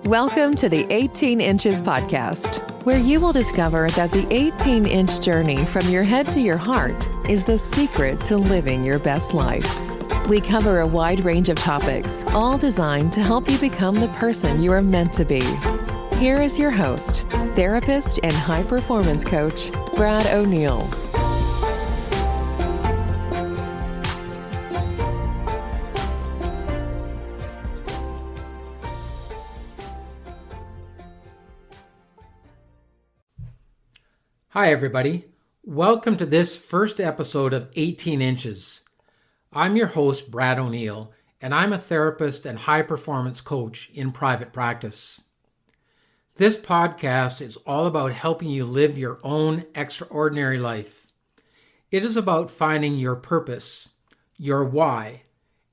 Welcome to the 18 Inches Podcast, where you will discover that the 18-inch journey from your head to your heart is the secret to living your best life. We cover a wide range of topics, all designed to help you become the person you are meant to be. Here is your host, therapist and high performance coach, Brad O'Neill. Hi everybody, welcome to this first episode of 18 Inches. I'm your host, Brad O'Neill, and I'm a therapist and high performance coach in private practice. This podcast is all about helping you live your own extraordinary life. It is about finding your purpose, your why,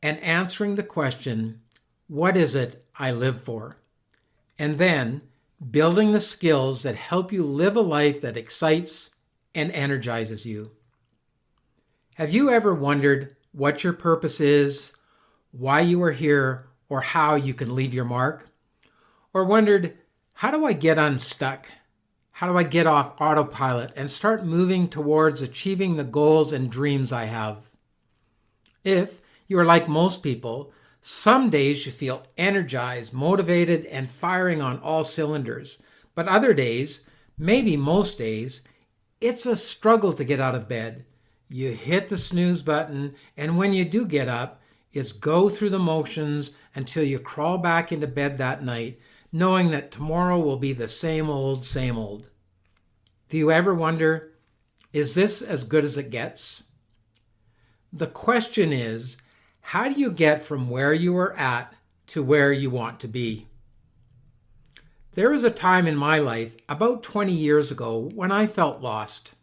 and answering the question, what is it I live for? And then building the skills that help you live a life that excites and energizes you. Have you ever wondered what your purpose is, why you are here, or how you can leave your mark? Or wondered, how do I get unstuck? How do I get off autopilot and start moving towards achieving the goals and dreams I have? If you are like most people, some days you feel energized, motivated, and firing on all cylinders. But other days, maybe most days, it's a struggle to get out of bed. You hit the snooze button, and when you do get up, it's go through the motions until you crawl back into bed that night, knowing that tomorrow will be the same old, same old. Do you ever wonder, is this as good as it gets? The question is, how do you get from where you are at to where you want to be? There was a time in my life, about 20 years ago, when I felt lost.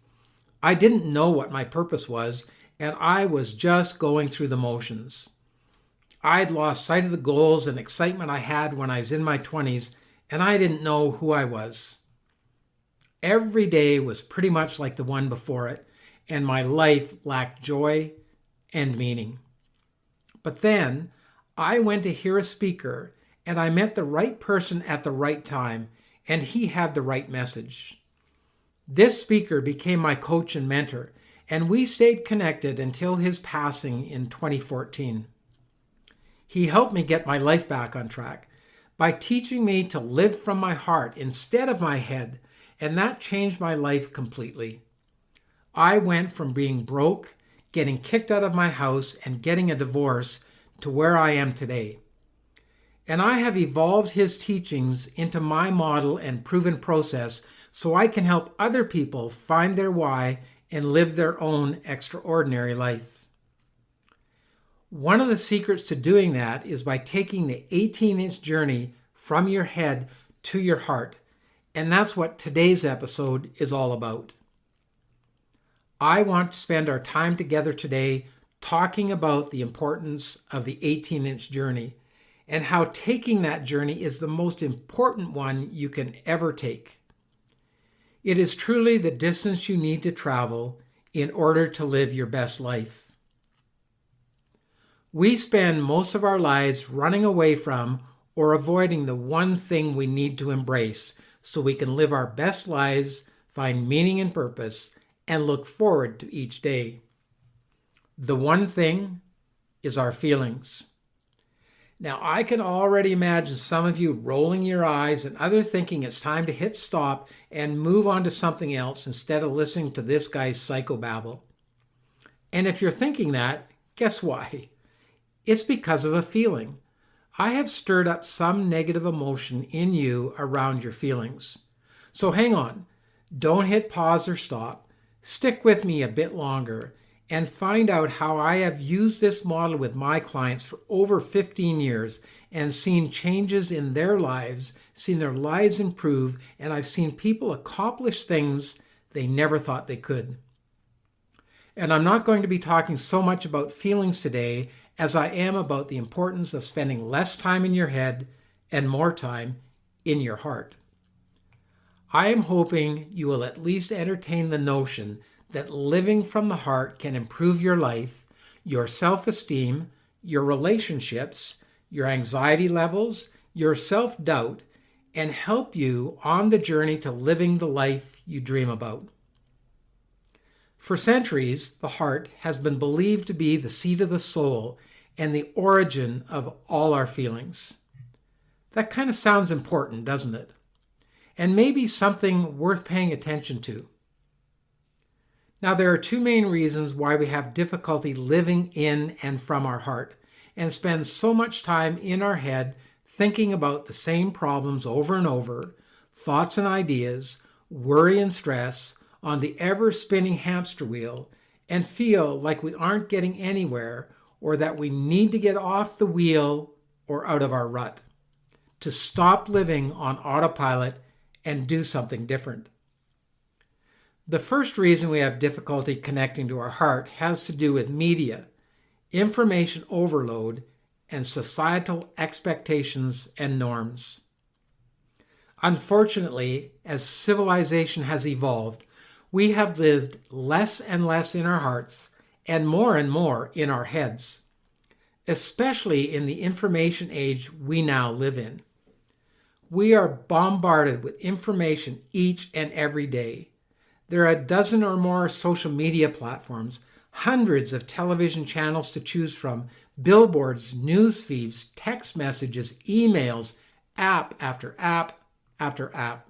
I didn't know what my purpose was, and I was just going through the motions. I'd lost sight of the goals and excitement I had when I was in my 20s, and I didn't know who I was. Every day was pretty much like the one before it, and my life lacked joy and meaning. But then I went to hear a speaker, and I met the right person at the right time, and he had the right message. This speaker became my coach and mentor, and we stayed connected until his passing in 2014. He helped me get my life back on track by teaching me to live from my heart instead of my head, and that changed my life completely. I went from being broke, getting kicked out of my house, and getting a divorce to where I am today. And I have evolved his teachings into my model and proven process so I can help other people find their why and live their own extraordinary life. One of the secrets to doing that is by taking the 18-inch journey from your head to your heart. And that's what today's episode is all about. I want to spend our time together today talking about the importance of the 18-inch journey and how taking that journey is the most important one you can ever take. It is truly the distance you need to travel in order to live your best life. We spend most of our lives running away from or avoiding the one thing we need to embrace so we can live our best lives, find meaning and purpose, and look forward to each day. The one thing is our feelings. Now, I can already imagine some of you rolling your eyes and others thinking it's time to hit stop and move on to something else instead of listening to this guy's psychobabble. And if you're thinking that, guess why? It's because of a feeling. I have stirred up some negative emotion in you around your feelings. So hang on. Don't hit pause or stop. Stick with me a bit longer and find out how I have used this model with my clients for over 15 years and seen changes in their lives, seen their lives improve, and I've seen people accomplish things they never thought they could. And I'm not going to be talking so much about feelings today as I am about the importance of spending less time in your head and more time in your heart. I am hoping you will at least entertain the notion that living from the heart can improve your life, your self-esteem, your relationships, your anxiety levels, your self-doubt, and help you on the journey to living the life you dream about. For centuries, the heart has been believed to be the seat of the soul and the origin of all our feelings. That kind of sounds important, doesn't it? And maybe something worth paying attention to. Now, there are two main reasons why we have difficulty living in and from our heart and spend so much time in our head thinking about the same problems over and over, thoughts and ideas, worry and stress on the ever-spinning hamster wheel, and feel like we aren't getting anywhere or that we need to get off the wheel or out of our rut, to stop living on autopilot and do something different. The first reason we have difficulty connecting to our heart has to do with media, information overload, and societal expectations and norms. Unfortunately, as civilization has evolved, we have lived less and less in our hearts and more in our heads, especially in the information age we now live in. We are bombarded with information each and every day. There are a dozen or more social media platforms, hundreds of television channels to choose from, billboards, news feeds, text messages, emails, app after app after app.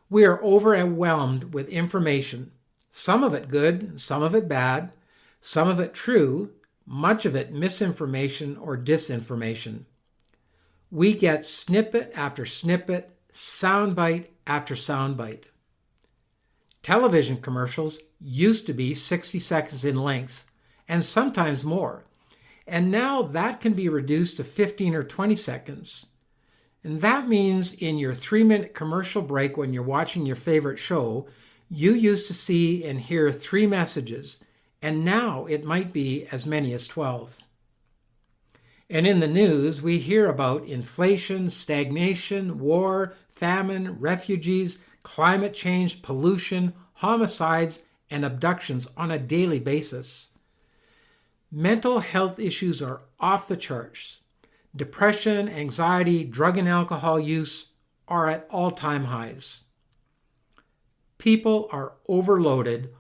We are overwhelmed with information, some of it good, some of it bad, some of it true, much of it misinformation or disinformation. We get snippet after snippet, soundbite after soundbite. Television commercials used to be 60 seconds in length, and sometimes more, and now that can be reduced to 15 or 20 seconds. And that means in your 3-minute commercial break when you're watching your favorite show, you used to see and hear 3 messages, and now it might be as many as 12. And in the news, we hear about inflation, stagnation, war, famine, refugees, climate change, pollution, homicides, and abductions on a daily basis. Mental health issues are off the charts. Depression, anxiety, drug and alcohol use are at all-time highs. People are overloaded,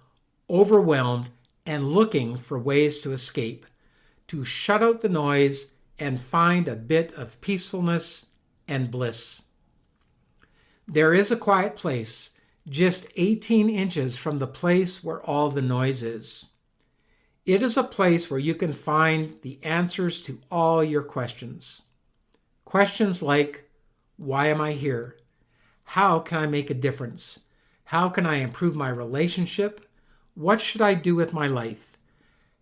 overwhelmed, and looking for ways to escape, to shut out the noise and find a bit of peacefulness and bliss. There is a quiet place, just 18 inches from the place where all the noise is. It is a place where you can find the answers to all your questions. Questions like, why am I here? How can I make a difference? How can I improve my relationship? What should I do with my life?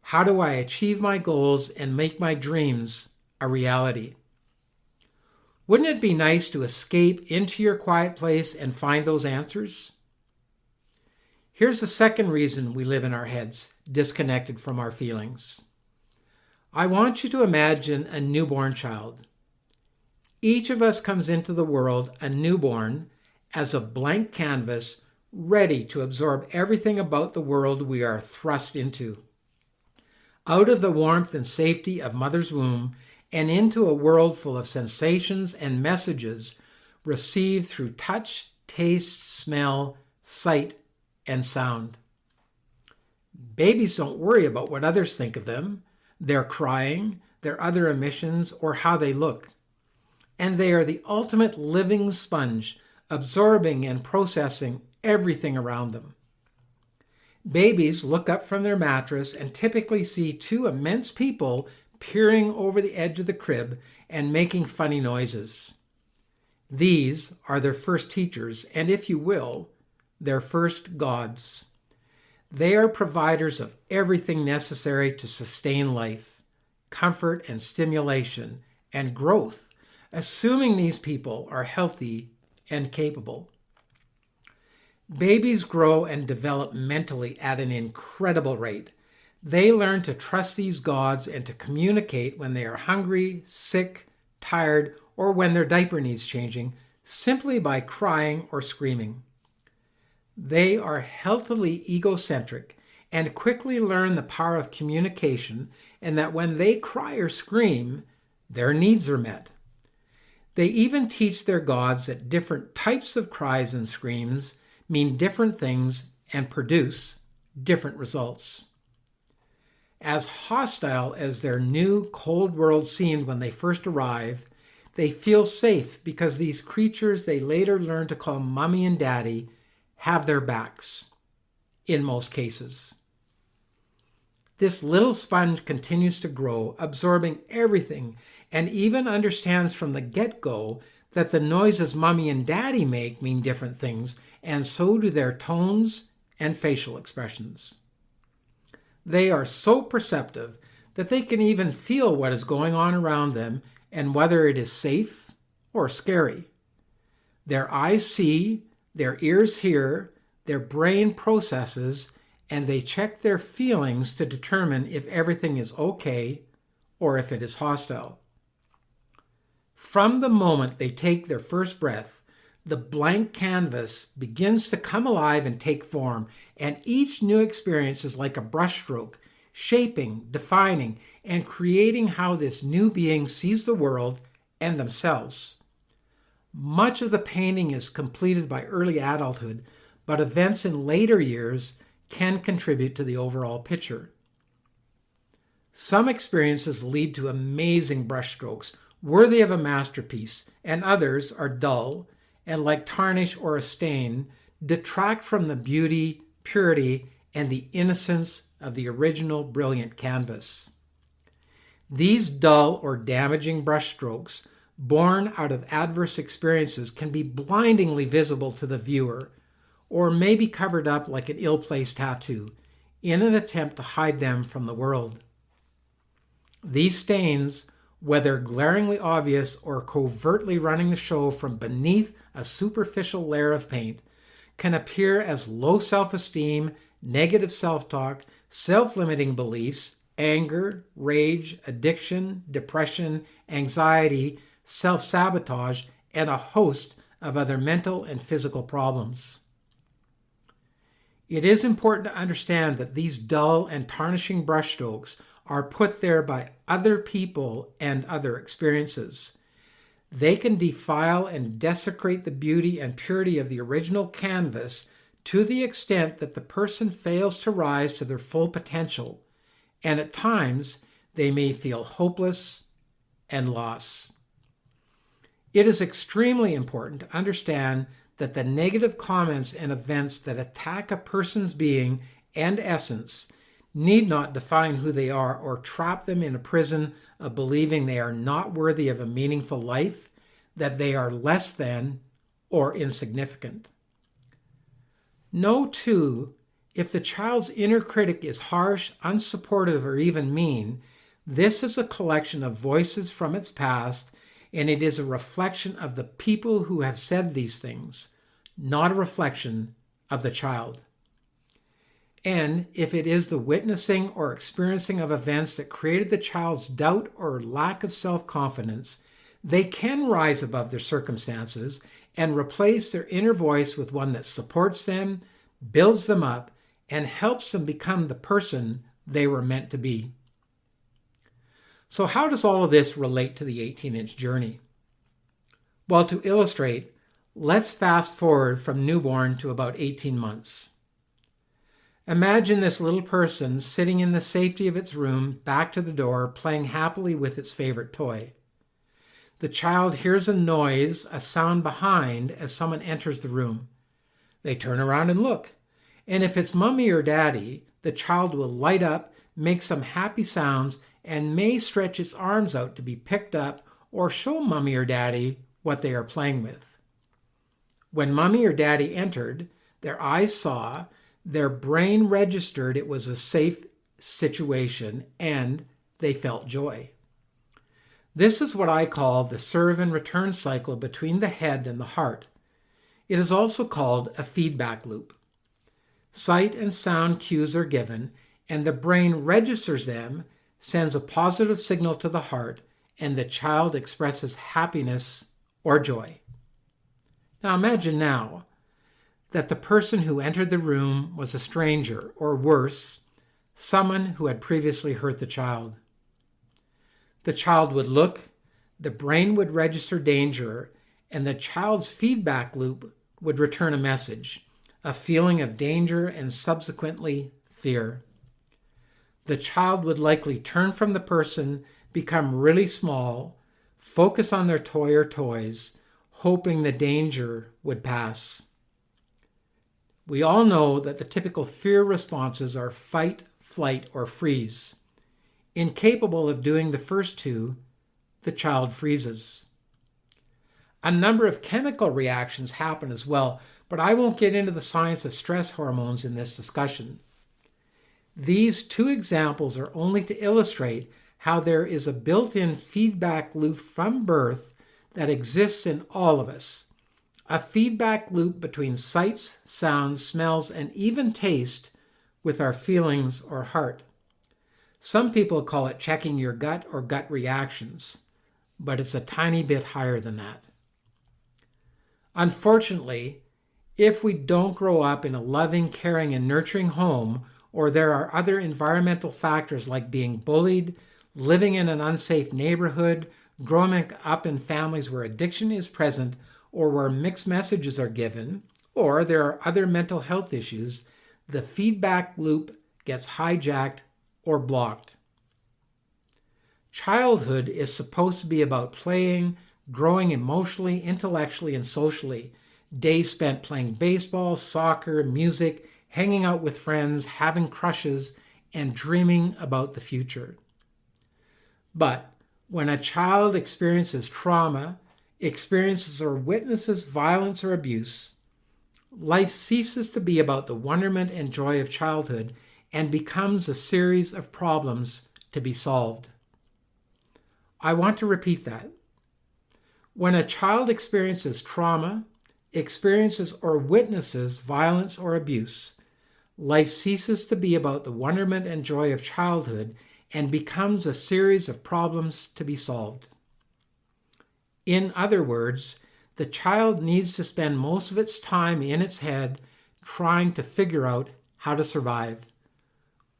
How do I achieve my goals and make my dreams a reality? Wouldn't it be nice to escape into your quiet place and find those answers? Here's the second reason we live in our heads, disconnected from our feelings. I want you to imagine a newborn child. Each of us comes into the world a newborn as a blank canvas, ready to absorb everything about the world we are thrust into. Out of the warmth and safety of mother's womb and into a world full of sensations and messages received through touch, taste, smell, sight, and sound. Babies don't worry about what others think of them, their crying, their other emissions, or how they look. And they are the ultimate living sponge, absorbing and processing everything around them. Babies look up from their mattress and typically see 2 immense people peering over the edge of the crib and making funny noises. These are their first teachers, and if you will, their first gods. They are providers of everything necessary to sustain life, comfort and stimulation, and growth, assuming these people are healthy and capable. Babies grow and develop mentally at an incredible rate. They learn to trust these gods and to communicate when they are hungry, sick, tired, or when their diaper needs changing, simply by crying or screaming. They are healthily egocentric and quickly learn the power of communication, and that when they cry or scream, their needs are met. They even teach their gods that different types of cries and screams mean different things and produce different results. As hostile as their new cold world seemed when they first arrive, they feel safe because these creatures they later learn to call Mommy and Daddy have their backs, in most cases. This little sponge continues to grow, absorbing everything, and even understands from the get-go that the noises Mommy and Daddy make mean different things, and so do their tones and facial expressions. They are so perceptive that they can even feel what is going on around them and whether it is safe or scary. Their eyes see, their ears hear, their brain processes, and they check their feelings to determine if everything is okay or if it is hostile. From the moment they take their first breath, the blank canvas begins to come alive and take form, and each new experience is like a brushstroke, shaping, defining, and creating how this new being sees the world and themselves. Much of the painting is completed by early adulthood, but events in later years can contribute to the overall picture. Some experiences lead to amazing brushstrokes, worthy of a masterpiece, and others are dull and, like tarnish or a stain, detract from the beauty, purity, and the innocence of the original brilliant canvas. These dull or damaging brushstrokes, born out of adverse experiences, can be blindingly visible to the viewer, or may be covered up like an ill-placed tattoo, in an attempt to hide them from the world. These stains, whether glaringly obvious or covertly running the show from beneath a superficial layer of paint, can appear as low self-esteem, negative self-talk, self-limiting beliefs, anger, rage, addiction, depression, anxiety, self-sabotage, and a host of other mental and physical problems. It is important to understand that these dull and tarnishing brushstrokes are put there by other people and other experiences. They can defile and desecrate the beauty and purity of the original canvas to the extent that the person fails to rise to their full potential, and at times they may feel hopeless and lost. It is extremely important to understand that the negative comments and events that attack a person's being and essence need not define who they are or trap them in a prison of believing they are not worthy of a meaningful life, that they are less than or insignificant. Know, too, if the child's inner critic is harsh, unsupportive, or even mean, this is a collection of voices from its past, and it is a reflection of the people who have said these things, not a reflection of the child. And if it is the witnessing or experiencing of events that created the child's doubt or lack of self-confidence, they can rise above their circumstances and replace their inner voice with one that supports them, builds them up, and helps them become the person they were meant to be. So how does all of this relate to the 18-inch journey? Well, to illustrate, let's fast forward from newborn to about 18 months. Imagine this little person sitting in the safety of its room, back to the door, playing happily with its favorite toy. The child hears a noise, a sound behind as someone enters the room. They turn around and look, and if it's Mommy or Daddy, the child will light up, make some happy sounds, and may stretch its arms out to be picked up or show Mommy or Daddy what they are playing with. When Mommy or Daddy entered, their eyes saw, their brain registered it was a safe situation, and they felt joy. This is what I call the serve and return cycle between the head and the heart. It is also called a feedback loop. Sight and sound cues are given, and the brain registers them, sends a positive signal to the heart, and the child expresses happiness or joy. Now imagine now that the person who entered the room was a stranger, or worse, someone who had previously hurt the child. The child would look, the brain would register danger, and the child's feedback loop would return a message, a feeling of danger and subsequently fear. The child would likely turn from the person, become really small, focus on their toy or toys, hoping the danger would pass. We all know that the typical fear responses are fight, flight, or freeze. Incapable of doing the first two, the child freezes. A number of chemical reactions happen as well, but I won't get into the science of stress hormones in this discussion. These two examples are only to illustrate how there is a built-in feedback loop from birth that exists in all of us. A feedback loop between sights, sounds, smells, and even taste with our feelings or heart. Some people call it checking your gut or gut reactions, but it's a tiny bit higher than that. Unfortunately, if we don't grow up in a loving, caring, and nurturing home, or there are other environmental factors like being bullied, living in an unsafe neighborhood, growing up in families where addiction is present, or where mixed messages are given, or there are other mental health issues, the feedback loop gets hijacked or blocked. Childhood is supposed to be about playing, growing emotionally, intellectually, and socially. Days spent playing baseball, soccer, music, hanging out with friends, having crushes, and dreaming about the future. But when a child experiences trauma, experiences or witnesses violence or abuse, life ceases to be about the wonderment and joy of childhood and becomes a series of problems to be solved. I want to repeat that. When a child experiences trauma, experiences or witnesses violence or abuse, life ceases to be about the wonderment and joy of childhood and becomes a series of problems to be solved. In other words, the child needs to spend most of its time in its head trying to figure out how to survive,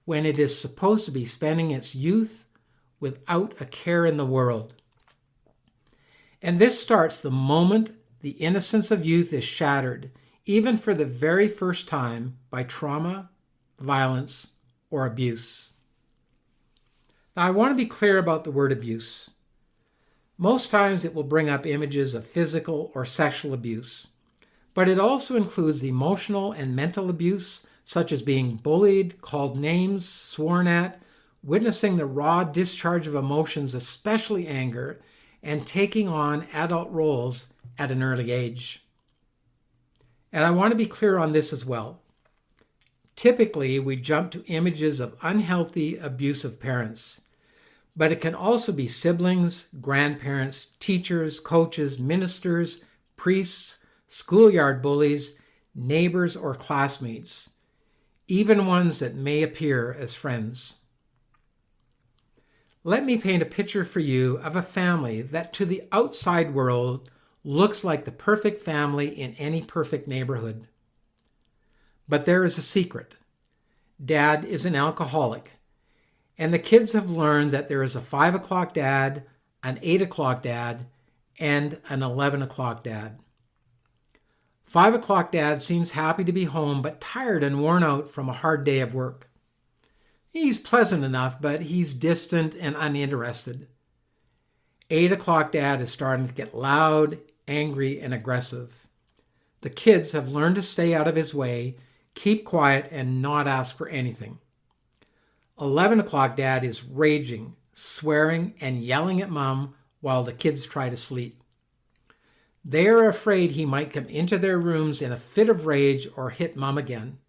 when it is supposed to be spending its youth without a care in the world. And this starts the moment the innocence of youth is shattered, even for the very first time, by trauma, violence, or abuse. Now, I want to be clear about the word abuse. Most times it will bring up images of physical or sexual abuse, but it also includes emotional and mental abuse, such as being bullied, called names, sworn at, witnessing the raw discharge of emotions, especially anger, and taking on adult roles at an early age. And I want to be clear on this as well. Typically, we jump to images of unhealthy, abusive parents, but it can also be siblings, grandparents, teachers, coaches, ministers, priests, schoolyard bullies, neighbors, or classmates, even ones that may appear as friends. Let me paint a picture for you of a family that to the outside world looks like the perfect family in any perfect neighborhood. But there is a secret. Dad is an alcoholic, and the kids have learned that there is a 5 o'clock dad, an 8 o'clock dad, and an 11 o'clock dad. 5 o'clock dad seems happy to be home, but tired and worn out from a hard day of work. He's pleasant enough, but he's distant and uninterested. 8 o'clock dad is starting to get loud, angry, and aggressive. The kids have learned to stay out of his way, keep quiet, and not ask for anything. 11 o'clock dad is raging, swearing, and yelling at mom while the kids try to sleep. They are afraid he might come into their rooms in a fit of rage or hit mom again.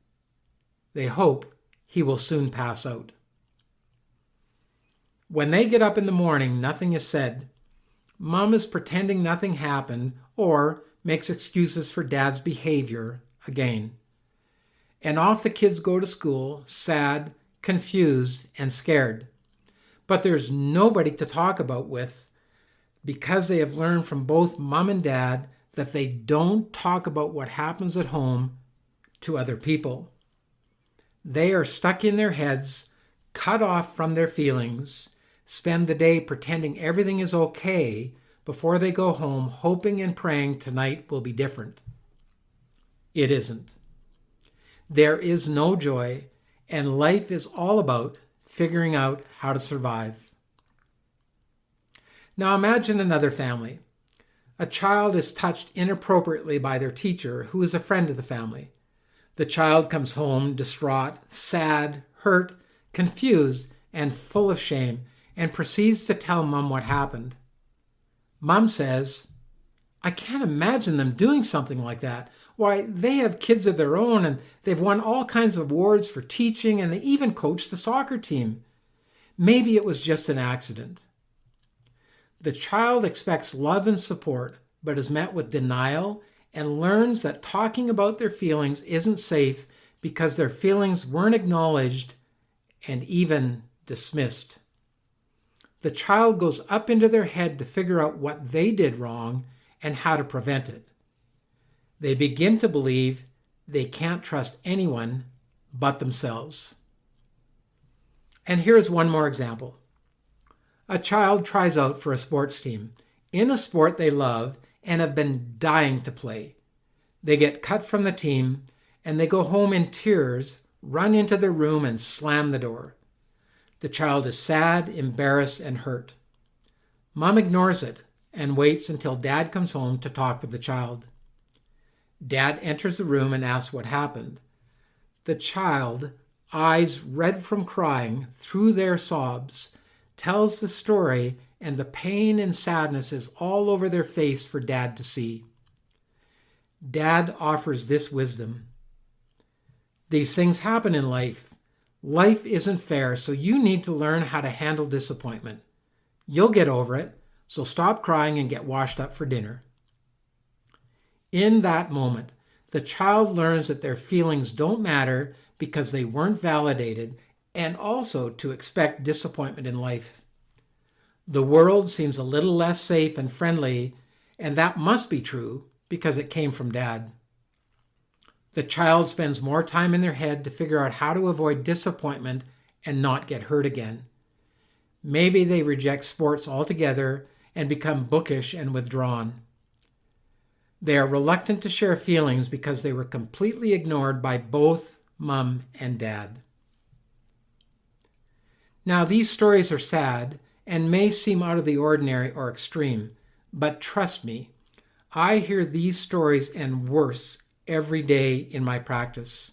They hope he will soon pass out. When they get up in the morning, nothing is said. Mom is pretending nothing happened or makes excuses for dad's behavior again. And off the kids go to school, sad, confused, and scared. But there's nobody to talk about with because they have learned from both mom and dad that they don't talk about what happens at home to other people. They are stuck in their heads, cut off from their feelings, spend the day pretending everything is okay before they go home, hoping and praying tonight will be different. It isn't. There is no joy, and life is all about figuring out how to survive. Now imagine another family. A child is touched inappropriately by their teacher, who is a friend of the family. The child comes home distraught, sad, hurt, confused, and full of shame, and proceeds to tell Mom what happened. Mom says, "I can't imagine them doing something like that. Why, they have kids of their own, and they've won all kinds of awards for teaching, and they even coached the soccer team. Maybe it was just an accident." The child expects love and support, but is met with denial and learns that talking about their feelings isn't safe because their feelings weren't acknowledged and even dismissed. The child goes up into their head to figure out what they did wrong and how to prevent it. They begin to believe they can't trust anyone but themselves. And here's one more example. A child tries out for a sports team in a sport they love and have been dying to play. They get cut from the team and they go home in tears, run into their room and slam the door. The child is sad, embarrassed, and hurt. Mom ignores it and waits until Dad comes home to talk with the child. Dad enters the room and asks what happened. The child, eyes red from crying through their sobs, tells the story, and the pain and sadness is all over their face for Dad to see. Dad offers this wisdom. These things happen in life. Life isn't fair, so you need to learn how to handle disappointment. You'll get over it, so stop crying and get washed up for dinner. In that moment, the child learns that their feelings don't matter because they weren't validated, and also to expect disappointment in life. The world seems a little less safe and friendly, and that must be true because it came from Dad. The child spends more time in their head to figure out how to avoid disappointment and not get hurt again. Maybe they reject sports altogether and become bookish and withdrawn. They are reluctant to share feelings because they were completely ignored by both Mom and Dad. Now, these stories are sad and may seem out of the ordinary or extreme, but trust me, I hear these stories and worse every day in my practice.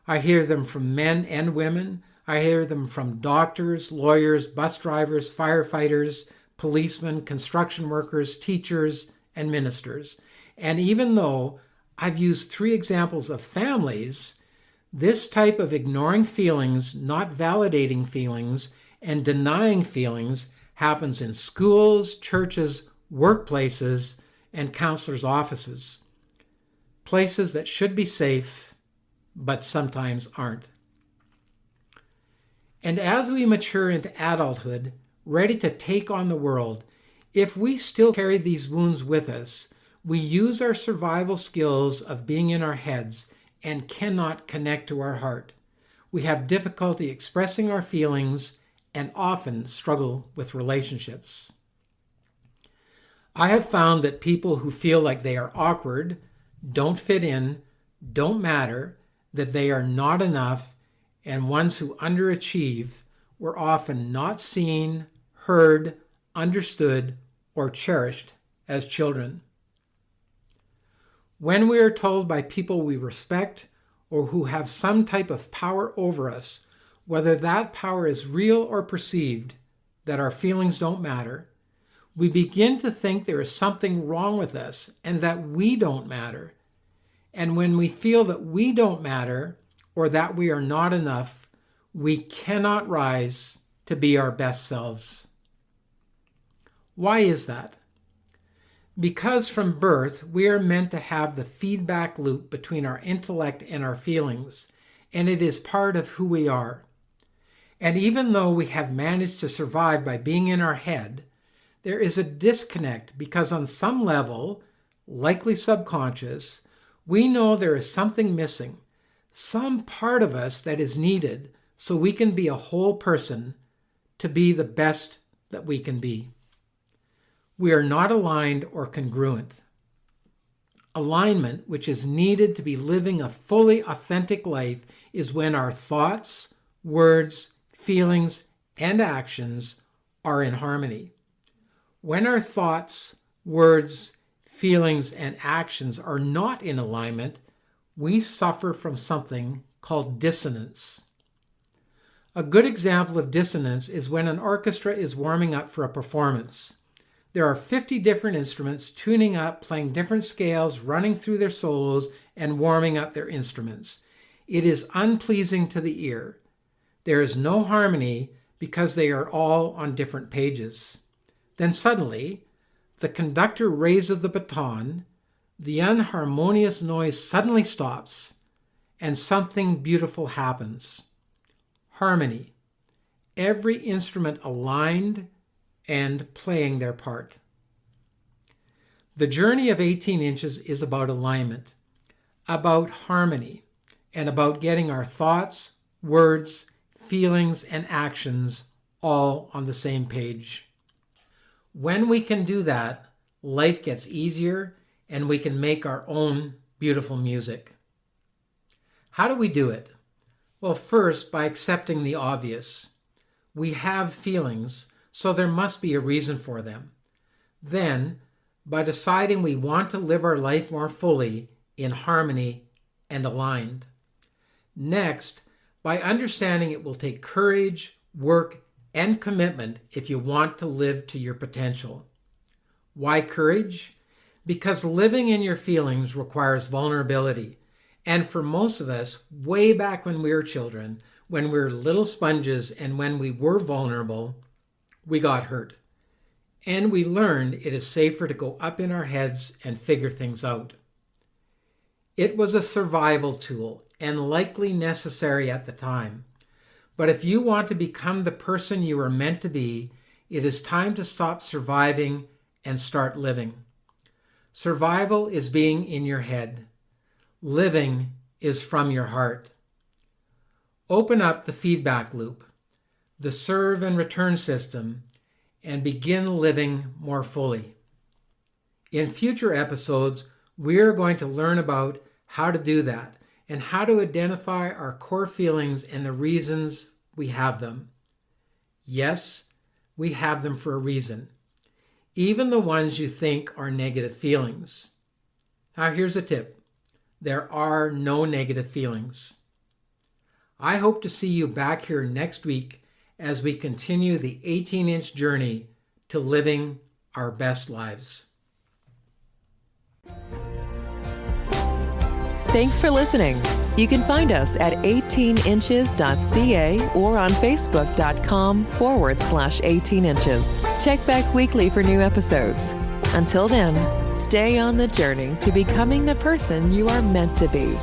I hear them from men and women. I hear them from doctors, lawyers, bus drivers, firefighters, policemen, construction workers, teachers, and ministers. And even though I've used 3 examples of families, this type of ignoring feelings, not validating feelings, and denying feelings happens in schools, churches, workplaces, and counselors' offices. Places that should be safe, but sometimes aren't. And as we mature into adulthood, ready to take on the world, if we still carry these wounds with us, we use our survival skills of being in our heads and cannot connect to our heart. We have difficulty expressing our feelings and often struggle with relationships. I have found that people who feel like they are awkward, don't fit in, don't matter, that they are not enough, and ones who underachieve were often not seen, heard, understood, or cherished as children. When we are told by people we respect or who have some type of power over us, whether that power is real or perceived, that our feelings don't matter, we begin to think there is something wrong with us and that we don't matter. And when we feel that we don't matter or that we are not enough, we cannot rise to be our best selves. Why is that? Because from birth, we are meant to have the feedback loop between our intellect and our feelings, and it is part of who we are. And even though we have managed to survive by being in our head, there is a disconnect because on some level, likely subconscious, we know there is something missing, some part of us that is needed so we can be a whole person to be the best that we can be. we are not aligned or congruent. Alignment, which is needed to be living a fully authentic life, is when our thoughts, words, feelings, and actions are in harmony. When our thoughts, words, feelings, and actions are not in alignment, we suffer from something called dissonance. A good example of dissonance is when an orchestra is warming up for a performance. There are 50 different instruments tuning up, playing different scales, running through their solos, and warming up their instruments. It is unpleasing to the ear. There is no harmony because they are all on different pages. Then suddenly, the conductor raises the baton, the unharmonious noise suddenly stops, and something beautiful happens. Harmony. Every instrument aligned and playing their part. The journey of 18 inches is about alignment, about harmony, and about getting our thoughts, words, feelings, and actions all on the same page. When we can do that, life gets easier and we can make our own beautiful music. How do we do it? Well, first, by accepting the obvious. We have feelings, so there must be a reason for them. Then, by deciding we want to live our life more fully, in harmony and aligned. Next, by understanding it will take courage, work, and commitment if you want to live to your potential. Why courage? Because living in your feelings requires vulnerability. And for most of us, way back when we were children, when we were little sponges and when we were vulnerable, we got hurt. And we learned it is safer to go up in our heads and figure things out. It was a survival tool and likely necessary at the time. But if you want to become the person you are meant to be, it is time to stop surviving and start living. Survival is being in your head. Living is from your heart. Open up the feedback loop, the serve and return system, and begin living more fully. In future episodes, we are going to learn about how to do that and how to identify our core feelings and the reasons we have them. Yes, we have them for a reason, even the ones you think are negative feelings. Now here's a tip. There are no negative feelings. I hope to see you back here next week as we continue the 18-inch journey to living our best lives. Thanks for listening. You can find us at 18inches.ca or on facebook.com/18inches. Check back weekly for new episodes. Until then, stay on the journey to becoming the person you are meant to be.